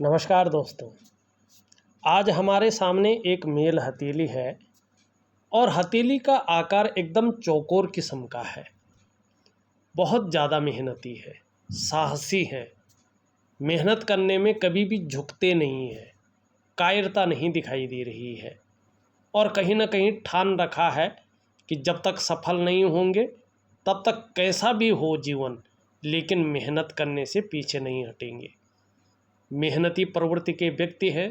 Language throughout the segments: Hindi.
नमस्कार दोस्तों। आज हमारे सामने एक मेल हथेली है और हथेली का आकार एकदम चौकोर किस्म का है। बहुत ज़्यादा मेहनती है, साहसी है, मेहनत करने में कभी भी झुकते नहीं है, कायरता नहीं दिखाई दे रही है और कहीं ना कहीं ठान रखा है कि जब तक सफल नहीं होंगे तब तक कैसा भी हो जीवन, लेकिन मेहनत करने से पीछे नहीं हटेंगे। मेहनती प्रवृत्ति के व्यक्ति हैं,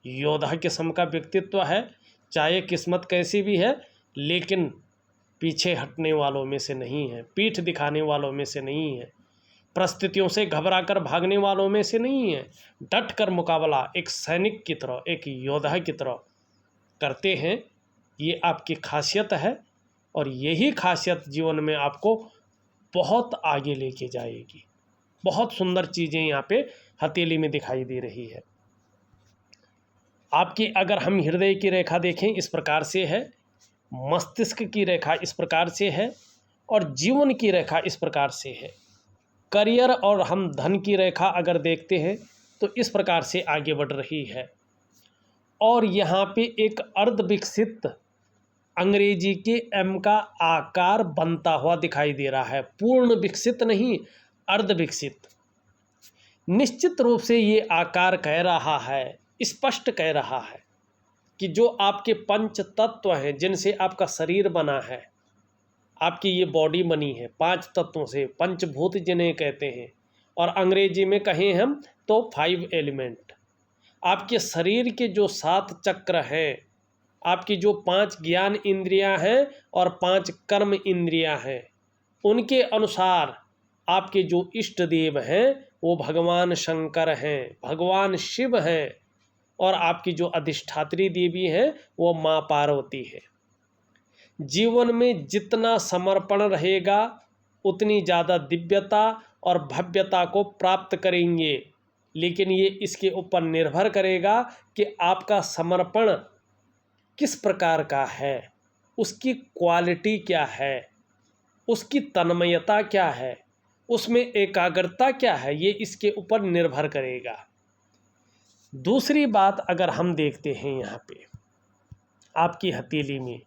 योद्धा किस्म का व्यक्तित्व है, चाहे किस्मत कैसी भी है, लेकिन पीछे हटने वालों में से नहीं है, पीठ दिखाने वालों में से नहीं है, परिस्थितियों से घबराकर भागने वालों में से नहीं है। डट कर मुकाबला एक सैनिक की तरह, एक योद्धा की तरह करते हैं। ये आपकी खासियत है और यही खासियत जीवन में आपको बहुत आगे लेके जाएगी। बहुत सुंदर चीज़ें यहाँ पे हथेली में दिखाई दे रही है। आपकी अगर हम हृदय की रेखा देखें इस प्रकार से है, मस्तिष्क की रेखा इस प्रकार से है और जीवन की रेखा इस प्रकार से है। करियर और हम धन की रेखा अगर देखते हैं तो इस प्रकार से आगे बढ़ रही है। और यहाँ पे एक अर्ध विकसित अंग्रेजी के एम का आकार बनता हुआ दिखाई दे रहा है। पूर्ण विकसित नहीं, अर्ध विकसित। निश्चित रूप से ये आकार कह रहा है, स्पष्ट कह रहा है कि जो आपके पंच तत्व हैं जिनसे आपका शरीर बना है, आपकी ये बॉडी बनी है 5 तत्वों से, पंचभूत जिन्हें कहते हैं, और अंग्रेजी में कहें हम तो 5 एलिमेंट। आपके शरीर के जो 7 चक्र हैं, आपकी जो 5 ज्ञान इंद्रियां हैं और 5 कर्म इंद्रियां हैं, उनके अनुसार आपके जो इष्ट देव हैं वो भगवान शंकर हैं, भगवान शिव हैं, और आपकी जो अधिष्ठात्री देवी हैं वो माँ पार्वती है। जीवन में जितना समर्पण रहेगा उतनी ज़्यादा दिव्यता और भव्यता को प्राप्त करेंगे, लेकिन ये इसके ऊपर निर्भर करेगा कि आपका समर्पण किस प्रकार का है, उसकी क्वालिटी क्या है, उसकी तन्मयता क्या है, उसमें एकाग्रता क्या है, ये इसके ऊपर निर्भर करेगा। दूसरी बात अगर हम देखते हैं यहाँ पे आपकी हथेली में,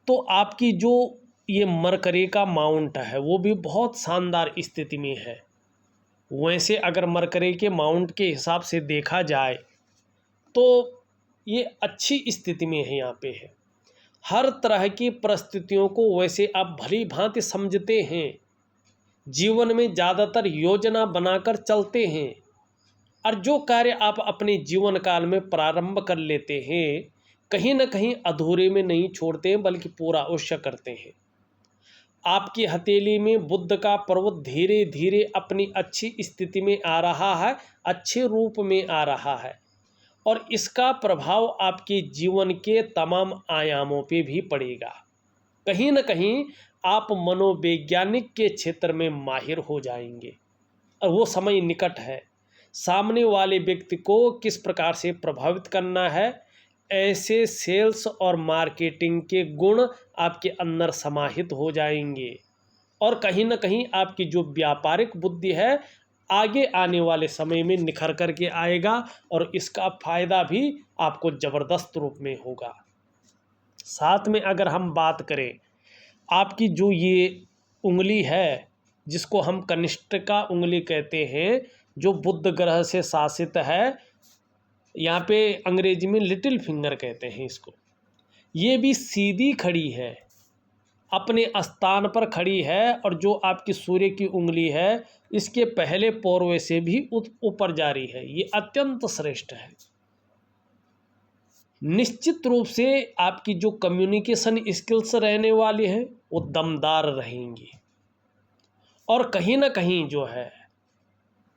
तो आपकी जो ये मरकरी का माउंट है वो भी बहुत शानदार स्थिति में है। वैसे अगर मरकरी के माउंट के हिसाब से देखा जाए तो ये अच्छी स्थिति में है, यहाँ पे है। हर तरह की परिस्थितियों को वैसे आप भली भांति समझते हैं, जीवन में ज़्यादातर योजना बनाकर चलते हैं, और जो कार्य आप अपने जीवन काल में प्रारंभ कर लेते हैं कहीं ना कहीं अधूरे में नहीं छोड़ते हैं, बल्कि पूरा अवश्य करते हैं। आपकी हथेली में बुध का पर्वत धीरे धीरे अपनी अच्छी स्थिति में आ रहा है, अच्छे रूप में आ रहा है, और इसका प्रभाव आपके जीवन के तमाम आयामों पे भी पड़ेगा। कहीं ना कहीं आप मनोवैज्ञानिक के क्षेत्र में माहिर हो जाएंगे और वो समय निकट है। सामने वाले व्यक्ति को किस प्रकार से प्रभावित करना है, ऐसे सेल्स और मार्केटिंग के गुण आपके अंदर समाहित हो जाएंगे, और कहीं ना कहीं आपकी जो व्यापारिक बुद्धि है आगे आने वाले समय में निखर करके आएगा, और इसका फायदा भी आपको ज़बरदस्त रूप में होगा। साथ में अगर हम बात करें आपकी जो ये उंगली है जिसको हम कनिष्ठिका उंगली कहते हैं, जो बुध ग्रह से शासित है, यहाँ पे अंग्रेजी में लिटिल फिंगर कहते हैं इसको, ये भी सीधी खड़ी है, अपने स्थान पर खड़ी है, और जो आपकी सूर्य की उंगली है इसके पहले पौरवे से भी ऊपर जा रही है। ये अत्यंत श्रेष्ठ है। निश्चित रूप से आपकी जो कम्युनिकेशन स्किल्स रहने वाली हैं वो दमदार रहेंगी, और कहीं ना कहीं जो है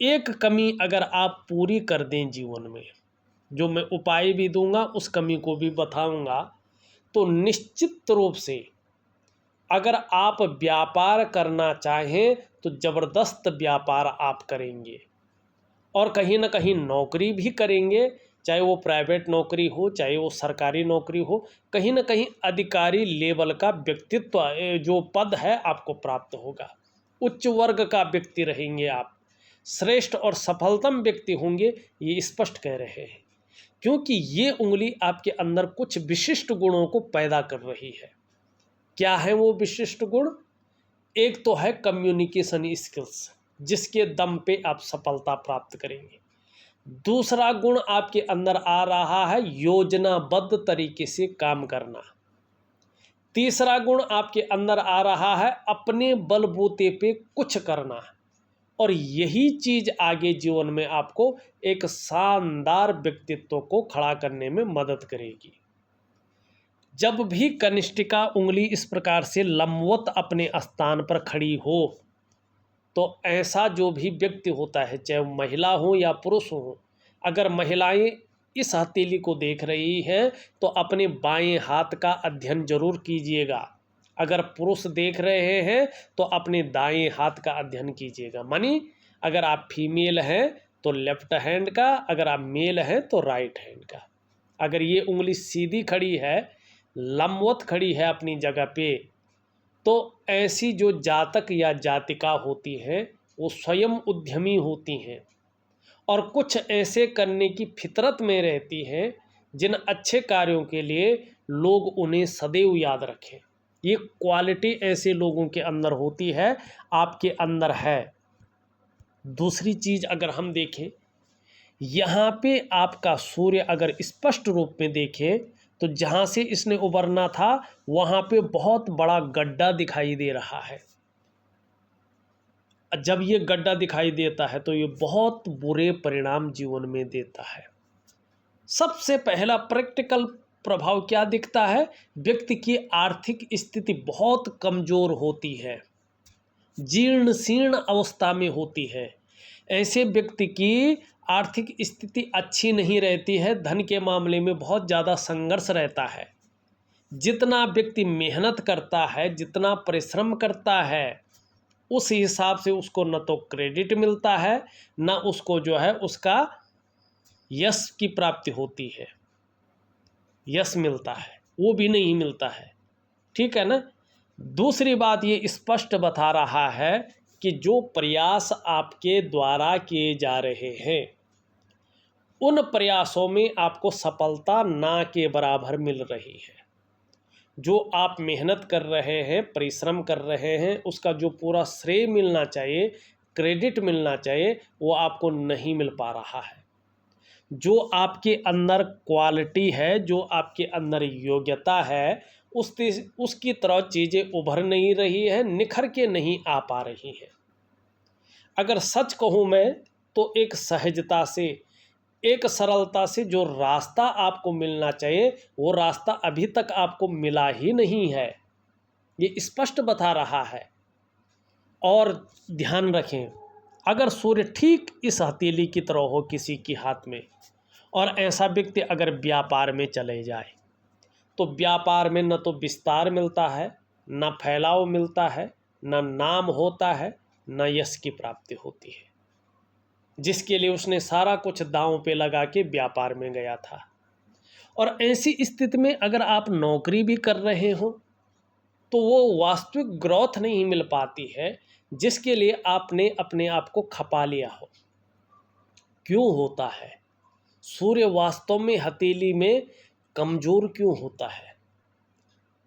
एक कमी अगर आप पूरी कर दें जीवन में, जो मैं उपाय भी दूंगा उस कमी को भी बताऊंगा, तो निश्चित रूप से अगर आप व्यापार करना चाहें तो ज़बरदस्त व्यापार आप करेंगे, और कहीं ना कहीं नौकरी भी करेंगे, चाहे वो प्राइवेट नौकरी हो चाहे वो सरकारी नौकरी हो, कहीं ना कहीं अधिकारी लेवल का व्यक्तित्व जो पद है आपको प्राप्त होगा। उच्च वर्ग का व्यक्ति रहेंगे आप, श्रेष्ठ और सफलतम व्यक्ति होंगे, ये स्पष्ट कह रहे हैं, क्योंकि ये उंगली आपके अंदर कुछ विशिष्ट गुणों को पैदा कर रही है। क्या है वो विशिष्ट गुण? एक तो है कम्युनिकेशन स्किल्स, जिसके दम पे आप सफलता प्राप्त करेंगे। दूसरा गुण आपके अंदर आ रहा है योजनाबद्ध तरीके से काम करना। तीसरा गुण आपके अंदर आ रहा है अपने बलबूते पे कुछ करना। और यही चीज आगे जीवन में आपको एक शानदार व्यक्तित्व को खड़ा करने में मदद करेगी। जब भी कनिष्ठिका उंगली इस प्रकार से लंबवत अपने स्थान पर खड़ी हो, तो ऐसा जो भी व्यक्ति होता है, चाहे वो महिला हो या पुरुष हो, अगर महिलाएं इस हथेली को देख रही हैं तो अपने बाएं हाथ का अध्ययन जरूर कीजिएगा। अगर पुरुष देख रहे हैं तो अपने दाएं हाथ का अध्ययन कीजिएगा। मानी अगर आप फीमेल हैं तो लेफ्ट हैंड का, अगर आप मेल हैं तो राइट हैंड का। अगर ये उंगली सीधी खड़ी है, लंबवत खड़ी है अपनी जगह पे, तो ऐसी जो जातक या जातिका होती हैं वो स्वयं उद्यमी होती हैं और कुछ ऐसे करने की फितरत में रहती हैं जिन अच्छे कार्यों के लिए लोग उन्हें सदैव याद रखें। ये क्वालिटी ऐसे लोगों के अंदर होती है, आपके अंदर है। दूसरी चीज़ अगर हम देखें, यहाँ पे आपका सूर्य अगर स्पष्ट रूप में देखें तो जहाँ से इसने उबरना था वहाँ पे बहुत बड़ा गड्ढा दिखाई दे रहा है। जब ये गड्ढा दिखाई देता है तो ये बहुत बुरे परिणाम जीवन में देता है। सबसे पहला प्रैक्टिकल प्रभाव क्या दिखता है? व्यक्ति की आर्थिक स्थिति बहुत कमज़ोर होती है, जीर्ण शीर्ण अवस्था में होती है। ऐसे व्यक्ति की आर्थिक स्थिति अच्छी नहीं रहती है, धन के मामले में बहुत ज़्यादा संघर्ष रहता है। जितना व्यक्ति मेहनत करता है, जितना परिश्रम करता है, उस हिसाब से उसको न तो क्रेडिट मिलता है, न उसको जो है उसका यश की प्राप्ति होती है, यश मिलता है, वो भी नहीं मिलता है। ठीक है ना। दूसरी बात ये स्पष्ट बता रहा है कि जो प्रयास आपके द्वारा किए जा रहे हैं उन प्रयासों में आपको सफलता ना के बराबर मिल रही है। जो आप मेहनत कर रहे हैं, परिश्रम कर रहे हैं, उसका जो पूरा श्रेय मिलना चाहिए, क्रेडिट मिलना चाहिए, वो आपको नहीं मिल पा रहा है। जो आपके अंदर क्वालिटी है, जो आपके अंदर योग्यता है, उसकी तरह चीज़ें उभर नहीं रही है, निखर के नहीं आ पा रही हैं। अगर सच कहूँ मैं तो एक सहजता से, एक सरलता से जो रास्ता आपको मिलना चाहिए वो रास्ता अभी तक आपको मिला ही नहीं है, ये स्पष्ट बता रहा है। और ध्यान रखें, अगर सूर्य ठीक इस हथेली की तरह हो किसी के हाथ में, और ऐसा व्यक्ति अगर व्यापार में चले जाए तो व्यापार में न तो विस्तार मिलता है, न फैलाव मिलता है, न नाम होता है, न यश की प्राप्ति होती है, जिसके लिए उसने सारा कुछ दांव पे लगा के व्यापार में गया था। और ऐसी स्थिति में अगर आप नौकरी भी कर रहे हो तो वो वास्तविक ग्रोथ नहीं मिल पाती है जिसके लिए आपने अपने आप को खपा लिया हो। क्यों होता है? सूर्य वास्तव में हथेली में कमज़ोर क्यों होता है?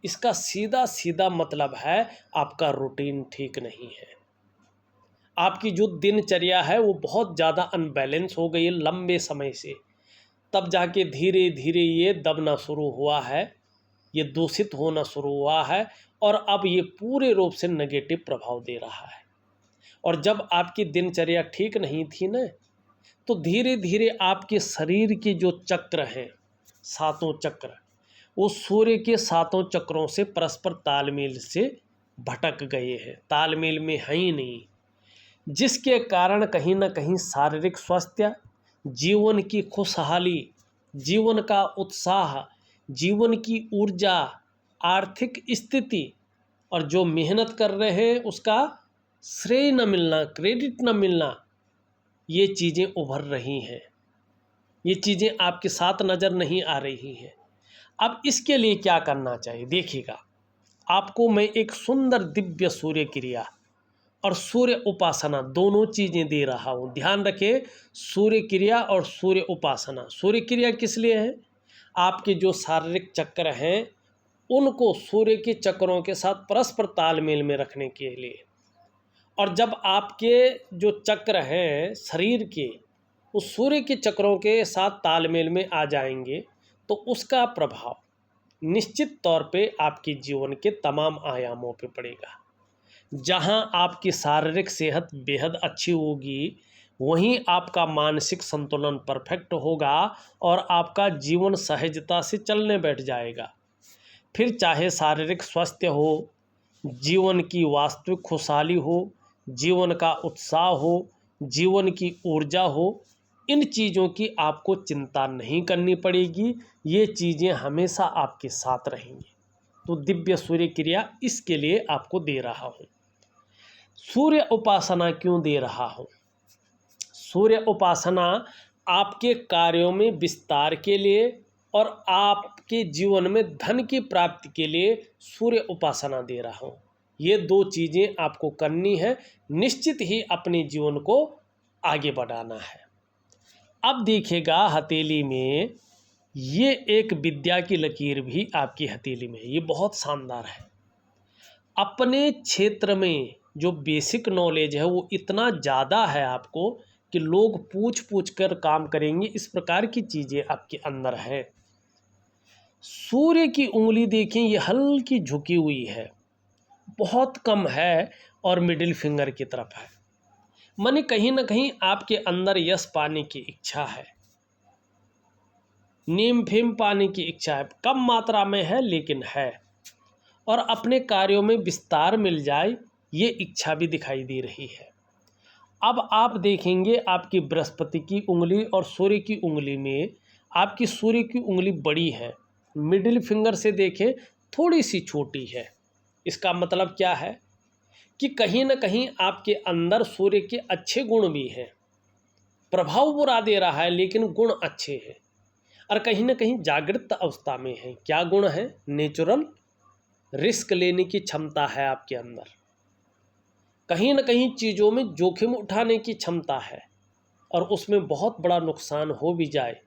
इसका सीधा सीधा मतलब है आपका रूटीन ठीक नहीं है। आपकी जो दिनचर्या है वो बहुत ज़्यादा अनबैलेंस हो गई है लंबे समय से, तब जाके धीरे धीरे ये दबना शुरू हुआ है, ये दूषित होना शुरू हुआ है और अब ये पूरे रूप से नेगेटिव प्रभाव दे रहा है। और जब आपकी दिनचर्या ठीक नहीं थी ना, तो धीरे धीरे आपके शरीर के जो चक्र हैं, सातों चक्र, वो सूर्य के सातों चक्रों से परस्पर तालमेल से भटक गए हैं, तालमेल में है ही नहीं, जिसके कारण कहीं ना कहीं शारीरिक स्वास्थ्य, जीवन की खुशहाली, जीवन का उत्साह, जीवन की ऊर्जा, आर्थिक स्थिति और जो मेहनत कर रहे हैं उसका श्रेय न मिलना, क्रेडिट न मिलना, ये चीज़ें उभर रही हैं, ये चीज़ें आपके साथ नज़र नहीं आ रही हैं। अब इसके लिए क्या करना चाहिए? देखिएगा, आपको मैं एक सुंदर दिव्य सूर्य क्रिया और सूर्य उपासना दोनों चीज़ें दे रहा हूँ। ध्यान रखें, सूर्य क्रिया और सूर्य उपासना। सूर्य क्रिया किस लिए है? आपके जो शारीरिक चक्र हैं उनको सूर्य के चक्रों के साथ परस्पर तालमेल में रखने के लिए। और जब आपके जो चक्र हैं शरीर के उस सूर्य के चक्रों के साथ तालमेल में आ जाएंगे तो उसका प्रभाव निश्चित तौर पे आपके जीवन के तमाम आयामों पे पड़ेगा। जहां आपकी शारीरिक सेहत बेहद अच्छी होगी, वहीं आपका मानसिक संतुलन परफेक्ट होगा और आपका जीवन सहजता से चलने बैठ जाएगा। फिर चाहे शारीरिक स्वास्थ्य हो, जीवन की वास्तविक खुशहाली हो, जीवन का उत्साह हो, जीवन की ऊर्जा हो, इन चीज़ों की आपको चिंता नहीं करनी पड़ेगी। ये चीज़ें हमेशा आपके साथ रहेंगी। तो दिव्य सूर्य क्रिया इसके लिए आपको दे रहा हूँ। सूर्य उपासना क्यों दे रहा हूँ? सूर्य उपासना आपके कार्यों में विस्तार के लिए और आपके जीवन में धन की प्राप्ति के लिए सूर्य उपासना दे रहा हूँ। ये दो चीज़ें आपको करनी है, निश्चित ही अपने जीवन को आगे बढ़ाना है। अब देखिएगा हथेली में ये एक विद्या की लकीर भी आपकी हथेली में है। ये बहुत शानदार है। अपने क्षेत्र में जो बेसिक नॉलेज है वो इतना ज़्यादा है आपको कि लोग पूछ पूछ कर काम करेंगे, इस प्रकार की चीज़ें आपके अंदर है। सूर्य की उंगली देखें, ये हल्की झुकी हुई है, बहुत कम है और मिडिल फिंगर की तरफ है। माने कहीं ना कहीं आपके अंदर यश पाने की इच्छा है, नेम फेम पाने की इच्छा है, कम मात्रा में है लेकिन है। और अपने कार्यों में विस्तार मिल जाए ये इच्छा भी दिखाई दे रही है। अब आप देखेंगे आपकी बृहस्पति की उंगली और सूर्य की उंगली में आपकी सूर्य की उंगली बड़ी है, मिडिल फिंगर से देखें थोड़ी सी छोटी है। इसका मतलब क्या है कि कहीं ना कहीं आपके अंदर सूर्य के अच्छे गुण भी हैं। प्रभाव बुरा दे रहा है लेकिन गुण अच्छे हैं और कहीं ना कहीं जागृत अवस्था में है। क्या गुण है? नेचुरल रिस्क लेने की क्षमता है आपके अंदर, कहीं ना कहीं चीज़ों में जोखिम उठाने की क्षमता है और उसमें बहुत बड़ा नुकसान हो भी जाए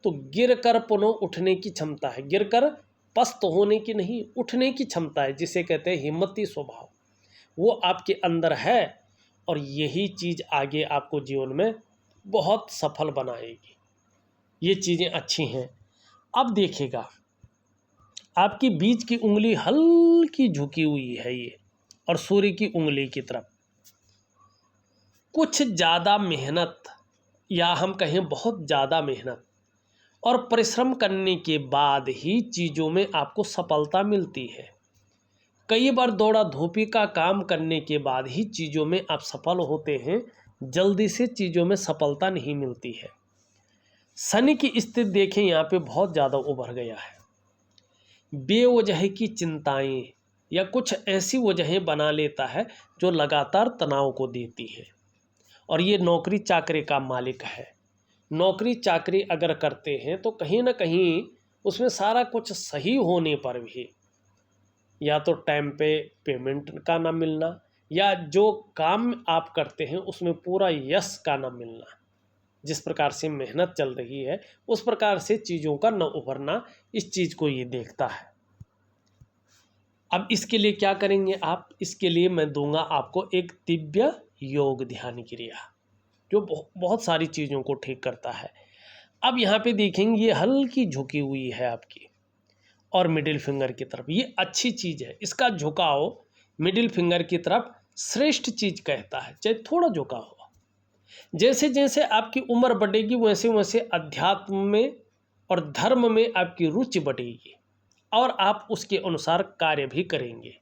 तो गिर कर पुनः उठने की क्षमता है। गिर कर पस्त होने की नहीं, उठने की क्षमता है, जिसे कहते हैं हिम्मती स्वभाव, वो आपके अंदर है। और यही चीज़ आगे आपको जीवन में बहुत सफल बनाएगी। ये चीज़ें अच्छी हैं। अब देखिएगा आपकी बीच की उंगली हल्की झुकी हुई है ये, और सूर्य की उंगली की तरफ कुछ ज़्यादा मेहनत, या हम कहें बहुत ज़्यादा मेहनत और परिश्रम करने के बाद ही चीज़ों में आपको सफलता मिलती है। कई बार दौड़ा धूपी का काम करने के बाद ही चीज़ों में आप सफल होते हैं, जल्दी से चीज़ों में सफलता नहीं मिलती है। शनि की स्थिति देखें, यहाँ पे बहुत ज़्यादा उभर गया है। बेवजह की चिंताएं या कुछ ऐसी वजहें बना लेता है जो लगातार तनाव को देती है। और ये नौकरी चाकरी का मालिक है। नौकरी चाकरी अगर करते हैं तो कहीं ना कहीं उसमें सारा कुछ सही होने पर भी या तो टाइम पे पेमेंट का ना मिलना, या जो काम आप करते हैं उसमें पूरा यश का ना मिलना, जिस प्रकार से मेहनत चल रही है उस प्रकार से चीज़ों का न उभरना, इस चीज़ को ये देखता है। अब इसके लिए क्या करेंगे आप? इसके लिए मैं दूंगा आपको एक दिव्य योग ध्यान क्रिया जो बहुत सारी चीज़ों को ठीक करता है। अब यहाँ पे देखेंगे ये हल्की झुकी हुई है आपकी और मिडिल फिंगर की तरफ, ये अच्छी चीज़ है। इसका झुकाव मिडिल फिंगर की तरफ श्रेष्ठ चीज़ कहता है, चाहे थोड़ा झुकाव हो। जैसे जैसे आपकी उम्र बढ़ेगी वैसे वैसे अध्यात्म में और धर्म में आपकी रुचि बढ़ेगी और आप उसके अनुसार कार्य भी करेंगे।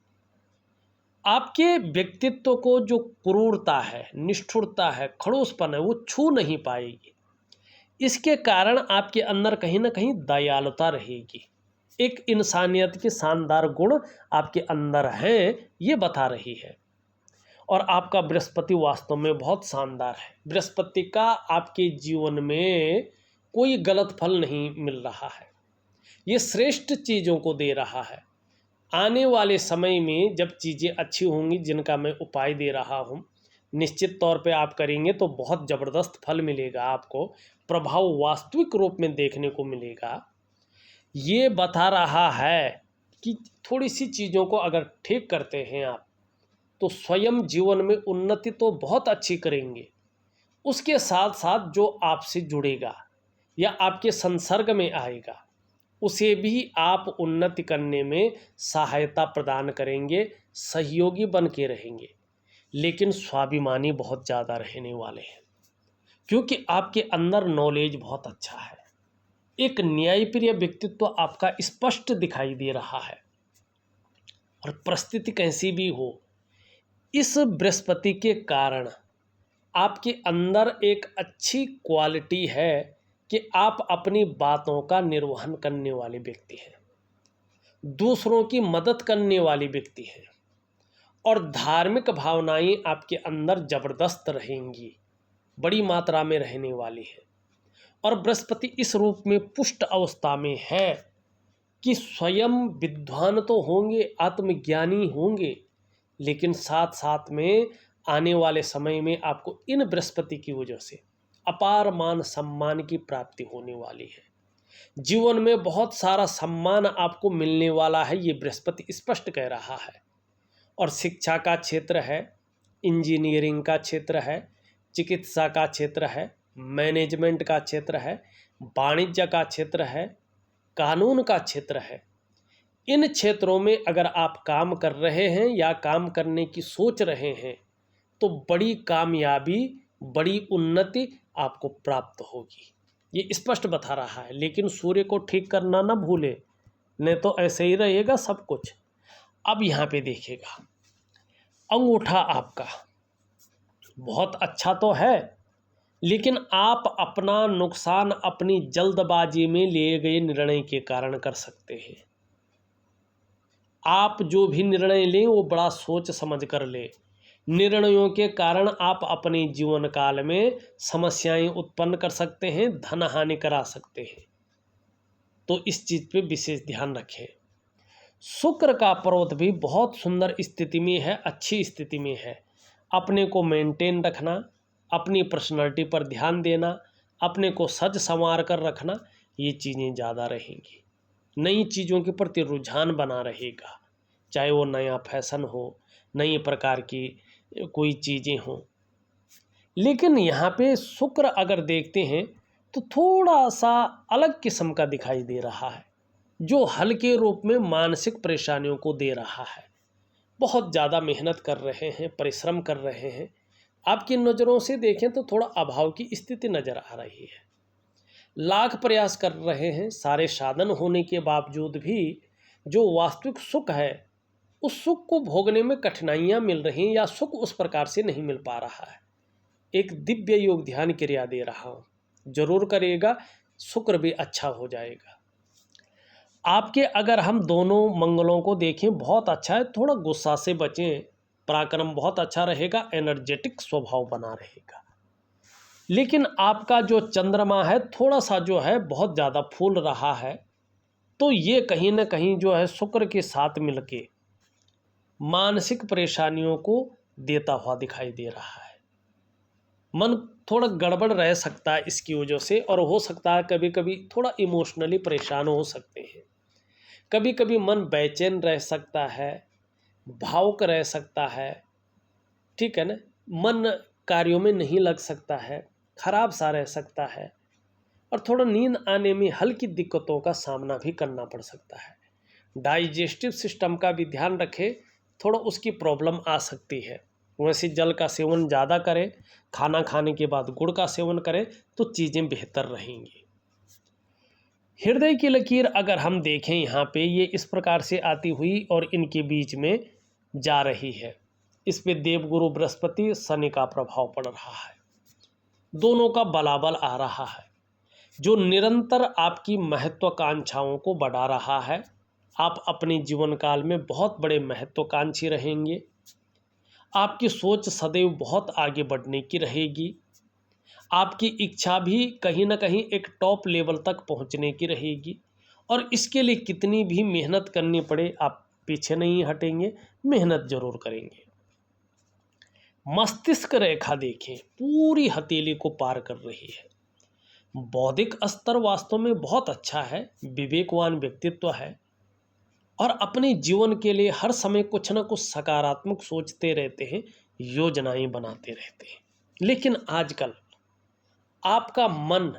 आपके व्यक्तित्व को जो क्रूरता है, निष्ठुरता है, खड़ूसपन है, वो छू नहीं पाएगी। इसके कारण आपके अंदर कहीं ना कहीं दयालुता रहेगी। एक इंसानियत के शानदार गुण आपके अंदर हैं, ये बता रही है। और आपका बृहस्पति वास्तव में बहुत शानदार है। बृहस्पति का आपके जीवन में कोई गलत फल नहीं मिल रहा है, ये श्रेष्ठ चीज़ों को दे रहा है। आने वाले समय में जब चीज़ें अच्छी होंगी, जिनका मैं उपाय दे रहा हूँ, निश्चित तौर पे आप करेंगे तो बहुत ज़बरदस्त फल मिलेगा, आपको प्रभाव वास्तविक रूप में देखने को मिलेगा। ये बता रहा है कि थोड़ी सी चीज़ों को अगर ठीक करते हैं आप, तो स्वयं जीवन में उन्नति तो बहुत अच्छी करेंगे, उसके साथ साथ जो आपसे जुड़ेगा या आपके संसर्ग में आएगा, उसे भी आप उन्नति करने में सहायता प्रदान करेंगे, सहयोगी बन के रहेंगे। लेकिन स्वाभिमानी बहुत ज़्यादा रहने वाले हैं, क्योंकि आपके अंदर नॉलेज बहुत अच्छा है। एक न्यायप्रिय व्यक्तित्व आपका स्पष्ट दिखाई दे रहा है। और परिस्थिति कैसी भी हो, इस बृहस्पति के कारण आपके अंदर एक अच्छी क्वालिटी है कि आप अपनी बातों का निर्वहन करने वाले व्यक्ति हैं, दूसरों की मदद करने वाले व्यक्ति हैं, और धार्मिक भावनाएं आपके अंदर जबरदस्त रहेंगी, बड़ी मात्रा में रहने वाली है। और बृहस्पति इस रूप में पुष्ट अवस्था में है कि स्वयं विद्वान तो होंगे, आत्मज्ञानी होंगे, लेकिन साथ साथ में आने वाले समय में आपको इन बृहस्पति की वजह से अपार मान सम्मान की प्राप्ति होने वाली है। जीवन में बहुत सारा सम्मान आपको मिलने वाला है, ये बृहस्पति स्पष्ट कह रहा है। और शिक्षा का क्षेत्र है, इंजीनियरिंग का क्षेत्र है, चिकित्सा का क्षेत्र है, मैनेजमेंट का क्षेत्र है, वाणिज्य का क्षेत्र है, कानून का क्षेत्र है। इन क्षेत्रों में अगर आप काम कर रहे हैं या काम करने की सोच रहे हैं, तो बड़ी कामयाबी, बड़ी उन्नति आपको प्राप्त होगी, ये स्पष्ट बता रहा है। लेकिन सूर्य को ठीक करना ना भूले, नहीं तो ऐसे ही रहेगा सब कुछ। अब यहाँ पे देखिएगा, अंगूठा आपका बहुत अच्छा तो है, लेकिन आप अपना नुकसान अपनी जल्दबाजी में लिए गए निर्णय के कारण कर सकते हैं। आप जो भी निर्णय लें वो बड़ा सोच समझ कर लें। निर्णयों के कारण आप अपने जीवन काल में समस्याएं उत्पन्न कर सकते हैं, धन हानि करा सकते हैं, तो इस चीज़ पे विशेष ध्यान रखें। शुक्र का पर्वत भी बहुत सुंदर स्थिति में है, अच्छी स्थिति में है। अपने को मेंटेन रखना, अपनी पर्सनालिटी पर ध्यान देना, अपने को सज संवार कर रखना, ये चीज़ें ज़्यादा रहेंगी। नई चीज़ों के प्रति रुझान बना रहेगा, चाहे वो नया फैशन हो, नई प्रकार की कोई चीज़ें हों। लेकिन यहाँ पे शुक्र अगर देखते हैं तो थोड़ा सा अलग किस्म का दिखाई दे रहा है, जो हल्के रूप में मानसिक परेशानियों को दे रहा है। बहुत ज़्यादा मेहनत कर रहे हैं, परिश्रम कर रहे हैं, आपकी नज़रों से देखें तो थोड़ा अभाव की स्थिति नज़र आ रही है। लाख प्रयास कर रहे हैं, सारे साधन होने के बावजूद भी जो वास्तविक सुख है, उस सुख को भोगने में कठिनाइयाँ मिल रही हैं, या सुख उस प्रकार से नहीं मिल पा रहा है। एक दिव्य योग ध्यान क्रिया दे रहा हूँ, जरूर करिएगा, शुक्र भी अच्छा हो जाएगा। आपके अगर हम दोनों मंगलों को देखें, बहुत अच्छा है, थोड़ा गुस्सा से बचें, पराक्रम बहुत अच्छा रहेगा, एनर्जेटिक स्वभाव बना रहेगा। लेकिन आपका जो चंद्रमा है थोड़ा सा जो है बहुत ज़्यादा फूल रहा है, तो ये कहीं ना कहीं जो है शुक्र के साथ मिलके मानसिक परेशानियों को देता हुआ दिखाई दे रहा है। मन थोड़ा गड़बड़ रह सकता है इसकी वजह से, और हो सकता है कभी कभी थोड़ा इमोशनली परेशान हो सकते हैं। कभी कभी मन बेचैन रह सकता है, भावुक रह सकता है, ठीक है ना, मन कार्यों में नहीं लग सकता है, खराब सा रह सकता है, और थोड़ा नींद आने में हल्की दिक्कतों का सामना भी करना पड़ सकता है। डाइजेस्टिव सिस्टम का भी ध्यान रखें, थोड़ा उसकी प्रॉब्लम आ सकती है। वैसे जल का सेवन ज़्यादा करें, खाना खाने के बाद गुड़ का सेवन करें तो चीज़ें बेहतर रहेंगी। हृदय की लकीर अगर हम देखें यहाँ पे, ये इस प्रकार से आती हुई और इनके बीच में जा रही है। इस पे देवगुरु बृहस्पति शनि का प्रभाव पड़ रहा है, दोनों का बलाबल आ रहा है, जो निरंतर आपकी महत्वाकांक्षाओं को बढ़ा रहा है। आप अपने जीवन काल में बहुत बड़े महत्वाकांक्षी रहेंगे, आपकी सोच सदैव बहुत आगे बढ़ने की रहेगी, आपकी इच्छा भी कहीं ना कहीं एक टॉप लेवल तक पहुंचने की रहेगी, और इसके लिए कितनी भी मेहनत करनी पड़े आप पीछे नहीं हटेंगे, मेहनत जरूर करेंगे। मस्तिष्क रेखा देखें, पूरी हथेली को पार कर रही है। बौद्धिक स्तर वास्तव में बहुत अच्छा है, विवेकवान व्यक्तित्व है और अपने जीवन के लिए हर समय कुछ ना कुछ सकारात्मक सोचते रहते हैं, योजनाएं बनाते रहते हैं। लेकिन आजकल आपका मन,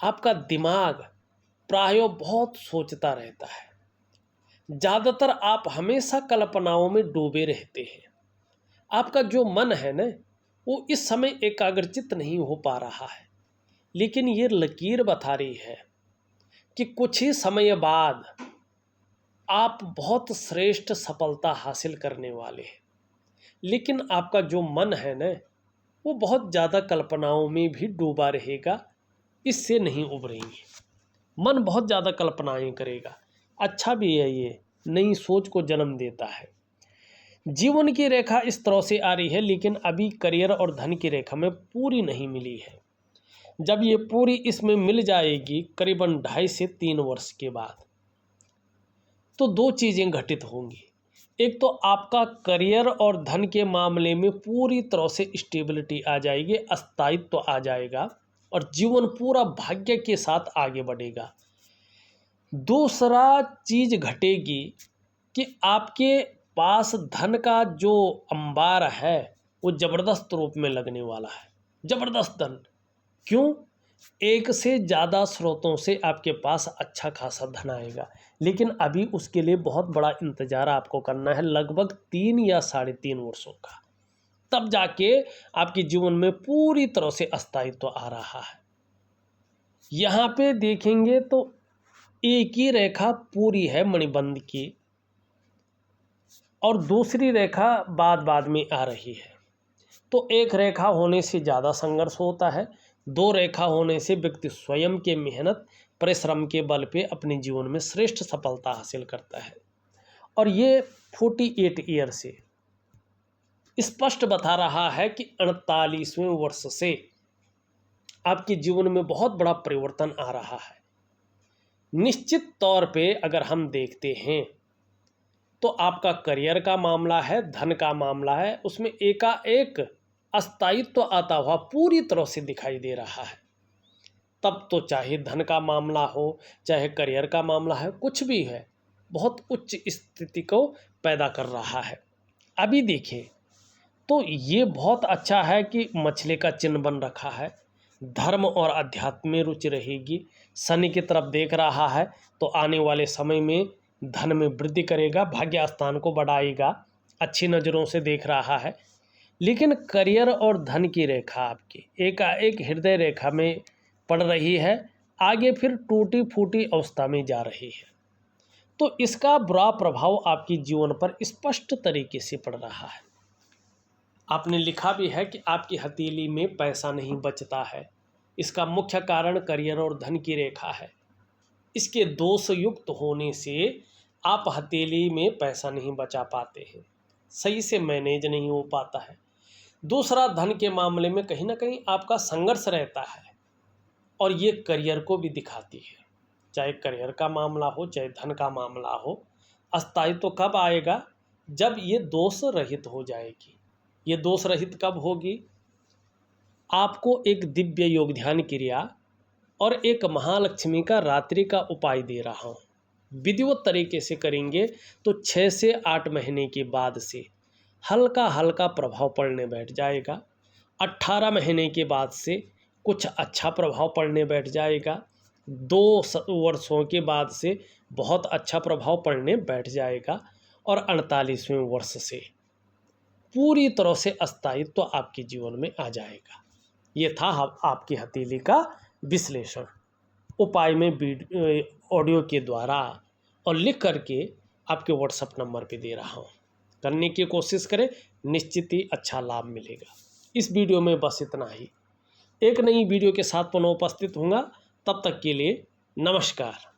आपका दिमाग प्राय बहुत सोचता रहता है। ज़्यादातर आप हमेशा कल्पनाओं में डूबे रहते हैं। आपका जो मन है ना, वो इस समय एकाग्रचित नहीं हो पा रहा है। लेकिन ये लकीर बता रही है कि कुछ ही समय बाद आप बहुत श्रेष्ठ सफलता हासिल करने वाले हैं। लेकिन आपका जो मन है ना, वो बहुत ज़्यादा कल्पनाओं में भी डूबा रहेगा, इससे नहीं उभरेंगे। मन बहुत ज़्यादा कल्पनाएं करेगा, अच्छा भी है, ये नई सोच को जन्म देता है। जीवन की रेखा इस तरह से आ रही है, लेकिन अभी करियर और धन की रेखा में पूरी नहीं मिली है। जब ये पूरी इसमें मिल जाएगी करीबन 2.5 से 3 वर्ष के बाद, तो 2 चीज़ें घटित होंगी। एक तो आपका करियर और धन के मामले में पूरी तरह से स्टेबिलिटी आ जाएगी, स्थायित्व आ जाएगा और जीवन पूरा भाग्य के साथ आगे बढ़ेगा। दूसरा चीज़ घटेगी कि आपके पास धन का जो अंबार है वो ज़बरदस्त रूप में लगने वाला है, ज़बरदस्त धन। क्यों? एक से ज़्यादा स्रोतों से आपके पास अच्छा खासा धन आएगा, लेकिन अभी उसके लिए बहुत बड़ा इंतज़ार आपको करना है, लगभग 3 या 3.5 वर्षों का। तब जाके आपके जीवन में पूरी तरह से स्थायित्व आ रहा है। यहाँ पे देखेंगे तो एक ही रेखा पूरी है मणिबंध की और दूसरी रेखा बाद में आ रही है। तो एक रेखा होने से ज़्यादा संघर्ष होता है, 2 रेखा होने से व्यक्ति स्वयं के मेहनत परिश्रम के बल पे अपने जीवन में श्रेष्ठ सफलता हासिल करता है। और ये 48 ईयर से स्पष्ट बता रहा है कि 48वें वर्ष से आपके जीवन में बहुत बड़ा परिवर्तन आ रहा है। निश्चित तौर पे अगर हम देखते हैं तो आपका करियर का मामला है, धन का मामला है, उसमें एकाएक अस्थायित्व आता हुआ पूरी तरह से दिखाई दे रहा है। तब तो चाहे धन का मामला हो, चाहे करियर का मामला है, कुछ भी है, बहुत उच्च स्थिति को पैदा कर रहा है। अभी देखिए तो ये बहुत अच्छा है कि मछली का चिन्ह बन रखा है, धर्म और अध्यात्म में रुचि रहेगी। शनि की तरफ देख रहा है तो आने वाले समय में धन में वृद्धि करेगा, भाग्य स्थान को बढ़ाएगा, अच्छी नज़रों से देख रहा है। लेकिन करियर और धन की रेखा आपकी एकाएक हृदय रेखा में पड़ रही है, आगे फिर टूटी फूटी अवस्था में जा रही है। तो इसका बुरा प्रभाव आपके जीवन पर स्पष्ट तरीके से पड़ रहा है। आपने लिखा भी है कि आपकी हथेली में पैसा नहीं बचता है, इसका मुख्य कारण करियर और धन की रेखा है। इसके दोष युक्त होने से आप हथेली में पैसा नहीं बचा पाते हैं, सही से मैनेज नहीं हो पाता है। दूसरा, धन के मामले में कहीं ना कहीं आपका संघर्ष रहता है और ये करियर को भी दिखाती है। चाहे करियर का मामला हो, चाहे धन का मामला हो, अस्थायित्व कब आएगा? जब ये दोष रहित हो जाएगी। ये दोष रहित कब होगी? आपको एक दिव्य योग ध्यान क्रिया और एक महालक्ष्मी का रात्रि का उपाय दे रहा हूँ। विधिवत तरीके से करेंगे तो 6 से 8 महीने के बाद से हल्का हल्का प्रभाव पड़ने बैठ जाएगा। 18 महीने के बाद से कुछ अच्छा प्रभाव पड़ने बैठ जाएगा। 2 वर्षों के बाद से बहुत अच्छा प्रभाव पड़ने बैठ जाएगा और 48वें वर्ष से पूरी तरह से स्थायित्व आपके जीवन में आ जाएगा। ये था आपकी हथेली का विश्लेषण, उपाय में ऑडियो के द्वारा और लिख करके आपके व्हाट्सएप नंबर पे दे रहा हूँ। करने की कोशिश करें, निश्चित ही अच्छा लाभ मिलेगा। इस वीडियो में बस इतना ही। एक नई वीडियो के साथ पुनः उपस्थित होऊंगा, तब तक के लिए नमस्कार।